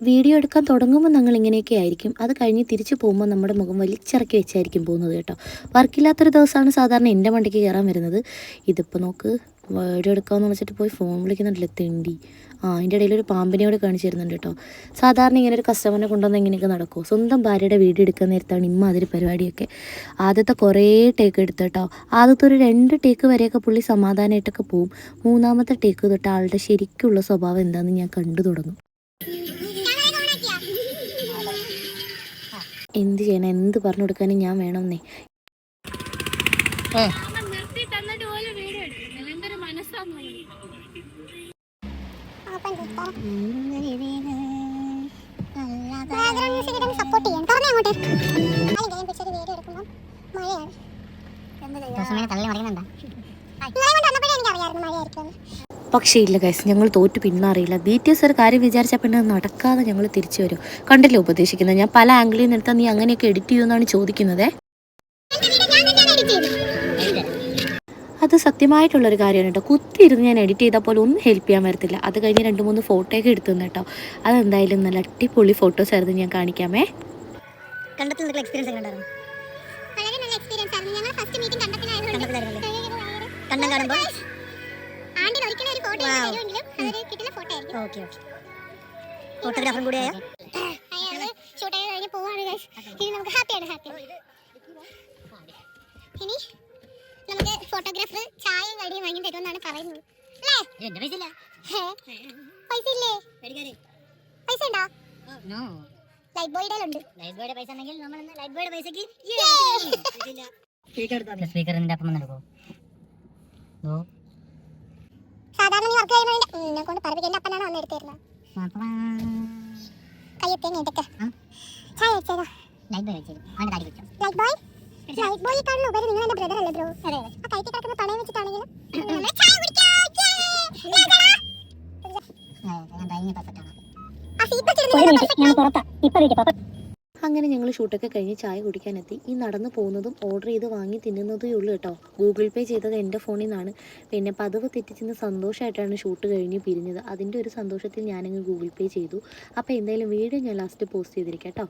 Video എടുക്കാൻ തുടങ്ങുമ്പോൾ ഞങ്ങൾ ഇങ്ങനെയൊക്കെ ആയിരിക്കും. അത് കഴിഞ്ഞ് തിരിച്ചു പോകുമ്പോൾ നമ്മുടെ മുഖം വലിച്ചിറക്കി വെച്ചായിരിക്കും പോകുന്നത് കേട്ടോ. വർക്കില്ലാത്തൊരു ദിവസമാണ് സാധാരണ എൻ്റെ വണ്ടിക്ക് കയറാൻ വരുന്നത്. ഇതിപ്പോൾ നോക്ക്, വീഡിയോ എടുക്കാമെന്ന് വെച്ചിട്ട് പോയി ഫോൺ വിളിക്കുന്നുണ്ടല്ലോ തെണ്ടി. അതിൻ്റെ ഇടയിൽ ഒരു പാമ്പിനെയോട് കാണിച്ചു തരുന്നുണ്ട് കേട്ടോ. സാധാരണ ഇങ്ങനെ ഒരു കസ്റ്റമറിനെ കൊണ്ടുവന്ന് ഇങ്ങനെയൊക്കെ നടക്കുമോ? സ്വന്തം ഭാര്യയുടെ വീഡിയോ എടുക്കാൻ നേരത്താണ് ഇമ്മാതിരി പരിപാടിയൊക്കെ. ആദ്യത്തെ കുറേ ടേക്ക് എടുത്ത് കേട്ടോ. ആദ്യത്തെ ഒരു 2 ടേക്ക് വരെയൊക്കെ പുള്ളി സമാധാനമായിട്ടൊക്കെ പോവും. 3ാമത്തെ ടേക്ക് തൊട്ട് ആളുടെ ശരിക്കുള്ള സ്വഭാവം എന്താണെന്ന് ഞാൻ കണ്ടു തുടങ്ങും. എന്ത് ചെയ്യണം, എന്ത് പറഞ്ഞു കൊടുക്കാനും ഞാൻ വേണമെന്നേ. പക്ഷേ ഇല്ല ഗൈസ്, ഞങ്ങൾ തോറ്റു പിന്മാറിയില്ല. BTS ഒരു കാര്യം വിചാരിച്ചാൽ പിന്നെ നടക്കാതെ ഞങ്ങൾ തിരിച്ചു വരും. കണ്ടില്ലേ ഉപദേശിക്കുന്നത്? ഞാൻ പല ആംഗിളിൽ നിന്നെടുത്താൽ നീ അങ്ങനെയൊക്കെ എഡിറ്റ് ചെയ്യുമെന്നാണ് ചോദിക്കുന്നത്. അത് സത്യമായിട്ടുള്ളൊരു കാര്യമാണ് കേട്ടോ. കുത്തിയിരുന്ന് ഞാൻ എഡിറ്റ് ചെയ്താൽ പോലും ഒന്നും ഹെൽപ്പ് ചെയ്യാൻ വരത്തില്ല. അത് കഴിഞ്ഞ് 2-3 ഫോട്ടോയൊക്കെ എടുത്തു തന്നെ കേട്ടോ. അതെന്തായാലും നല്ല അടിപൊളി ഫോട്ടോസ് ആയിരുന്നു. ഞാൻ കാണിക്കാമേ. ഫോട്ടോഗ്രാഫറും കൂടെ ഇനി നമുക്ക് ഫോട്ടോഗ്രാഫർ ചായയും കടിയും വാങ്ങി തരുമെന്നാണ് പറയുന്നത്. പൈസ ഇല്ലേ? പൈസ ഉണ്ടോ? ലൈറ്റ് ബോയുടെ ഉണ്ട്. ലൈറ്റ് ബോയുടെ പൈസ ഉണ്ടെങ്കിൽ നമ്മൾ ലൈറ്റ് ബോയുടെ പൈസക്ക് സ്പീക്കറിന്റെ അപ്പം വന്നെടുക്കോ. സാധാരണ നീ വർക്ക് ചെയ്യുന്നതിന്റെ എന്നെ കൊണ്ട് പറപ്പിക്കേണ്ട അപ്പനാണ് വന്ന് എടുത്തിരുന്നത്. കയ്യെത്തി നീട്ടൊക്കെ ചായ വെച്ചേതാ? ലൈറ്റ് ബോയ് വെച്ചത്. അവന്റെ കാര്യം വെച്ചോ. ലൈറ്റ് ബോയ്, ലൈറ്റ് ബോയ് കാണുന്ന ഉപരി നിങ്ങൾ എന്റെ ബ്രദർ അല്ലേ ബ്രോ? അതെ. ആ കൈക്ക് കിടക്കുന്ന പണയം വെച്ചിട്ടാണെങ്കിലും നമ്മൾ ചായ കുടിക്കാം. അങ്ങനെ ഞങ്ങൾ ഷൂട്ടൊക്കെ കഴിഞ്ഞ് ചായ കുടിക്കാനെത്തി. ഈ നടന്നു പോകുന്നതും ഓർഡർ ചെയ്ത് വാങ്ങി തിന്നുന്നതേ ഉള്ളൂ കേട്ടോ. ഗൂഗിൾ പേ ചെയ്തത് എൻ്റെ ഫോണിൽ നിന്നാണ്. പിന്നെ പതിവ് തെറ്റിച്ചെന്ന് സന്തോഷമായിട്ടാണ് ഷൂട്ട് കഴിഞ്ഞ് പിരിഞ്ഞത്. അതിൻ്റെ ഒരു സന്തോഷത്തിൽ ഞാനങ്ങ് ഗൂഗിൾ പേ ചെയ്തു. അപ്പോൾ എന്തായാലും വീഡിയോ ഞാൻ ലാസ്റ്റ് പോസ്റ്റ് ചെയ്തിരിക്കാം കേട്ടോ.